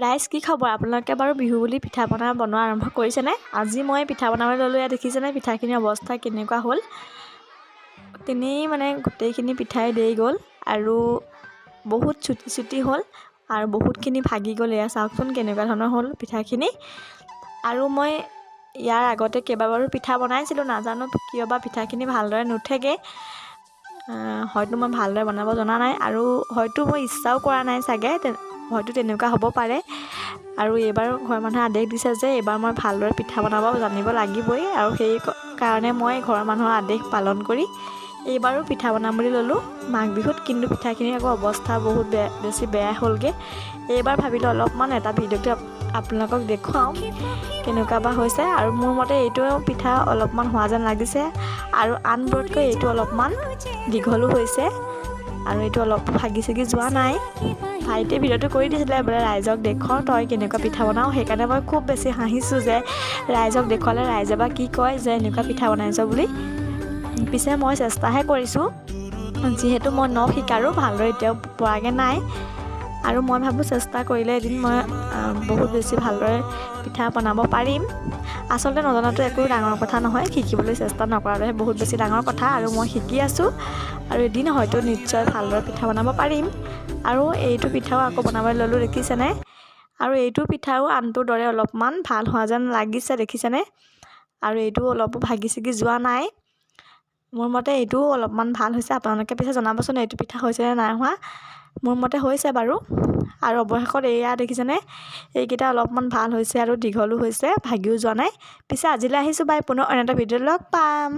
ৰাইজ কি খবৰ? আপোনালোকে বাৰু বিহু বুলি পিঠা পনা বনোৱা আৰম্ভ কৰিছেনে? আজি মই পিঠা বনাবলৈ ল'লোঁ। ইয়াত দেখিছেনে পিঠাখিনিৰ অৱস্থা কেনেকুৱা হ'ল? তেনেই মানে গোটেইখিনি পিঠাই দেই গ'ল আৰু বহুত চুটি চুটি হ'ল আৰু বহুতখিনি ভাগি গ'ল। এয়া চাওকচোন কেনেকুৱা ধৰণৰ হ'ল পিঠাখিনি। আৰু মই ইয়াৰ আগতে কেইবাবাৰো পিঠা বনাইছিলোঁ, নাজানো কিয় বা পিঠাখিনি ভালদৰে নুঠেগৈ। হয়তো মই ভালদৰে বনাব জনা নাই আৰু হয়তো মই ইচ্ছাও কৰা নাই চাগে, হয়তো তেনেকুৱা হ'ব পাৰে। আৰু এইবাৰ ঘৰৰ মানুহে আদেশ দিছে যে এইবাৰ মই ভালদৰে পিঠা বনাব জানিব লাগিবই, আৰু সেই কাৰণে মই ঘৰৰ মানুহৰ আদেশ পালন কৰি এইবাৰো পিঠা বনাম বুলি ল'লোঁ মাঘ বিহুত। কিন্তু পিঠাখিনিৰ আকৌ অৱস্থা বহুত বেছি বেয়া হ'লগৈ। এইবাৰ ভাবিলোঁ অলপমান এটা ভিডিঅ'তে আপোনালোকক দেখুৱাওঁ কেনেকুৱা বা হৈছে। আৰু মোৰ মতে এইটো পিঠা অলপমান হোৱা যেন লাগিছে, আৰু আনবোৰতকৈ এইটো অলপমান দীঘলো হৈছে আৰু এইটো অলপ ভাগি ছিগি যোৱা নাই। ভাইটিয়ে ভিডিঅ'টো কৰি দিছিলে বোলে ৰাইজক দেখুৱাওঁ তই কেনেকুৱা পিঠা বনাওঁ। সেইকাৰণে মই খুব বেছি হাঁহিছোঁ যে ৰাইজক দেখুৱালে ৰাইজে বা কি কয় যে এনেকুৱা পিঠা বনাইছ বুলি। পিছে মই চেষ্টাহে কৰিছোঁ, যিহেতু মই শিকাৰো ভালদৰে এতিয়াও পৰাগৈ নাই। আৰু মই ভাবোঁ চেষ্টা কৰিলে এদিন মই বহুত বেছি ভালদৰে পিঠা বনাব পাৰিম। আচলতে নজনাটো একো ডাঙৰ কথা নহয়, শিকিবলৈ চেষ্টা নকৰাটোহে বহুত বেছি ডাঙৰ কথা। আৰু মই শিকি আছোঁ আৰু এদিন হয়তো নিশ্চয় ভালদৰে পিঠা বনাব পাৰিম। আৰু এইটো পিঠাও আকৌ বনাবলৈ ল'লোঁ, দেখিছেনে? আৰু এইটো পিঠাও আনটোৰ দৰে অলপমান ভাল হোৱা যেন লাগিছে, দেখিছেনে? আৰু এইটো অলপো ভাগি ছিগি যোৱা নাই। মোৰ মতে এইটোও অলপমান ভাল হৈছে। আপোনালোকে পিছে জনাবচোন এইটো পিঠা হৈছেনে নাই হোৱা। মোৰ মতে হৈছে বাৰু। আৰু অৱশেষত এয়া দেখিছেনে, এইকেইটা অলপমান ভাল হৈছে আৰু দীঘলো হৈছে, ভাগিও যোৱা নাই। পিছে আজিলৈ আহিছোঁ, বাই, পুনৰ অন্য এটা ভিডিঅ'ত লগ পাম।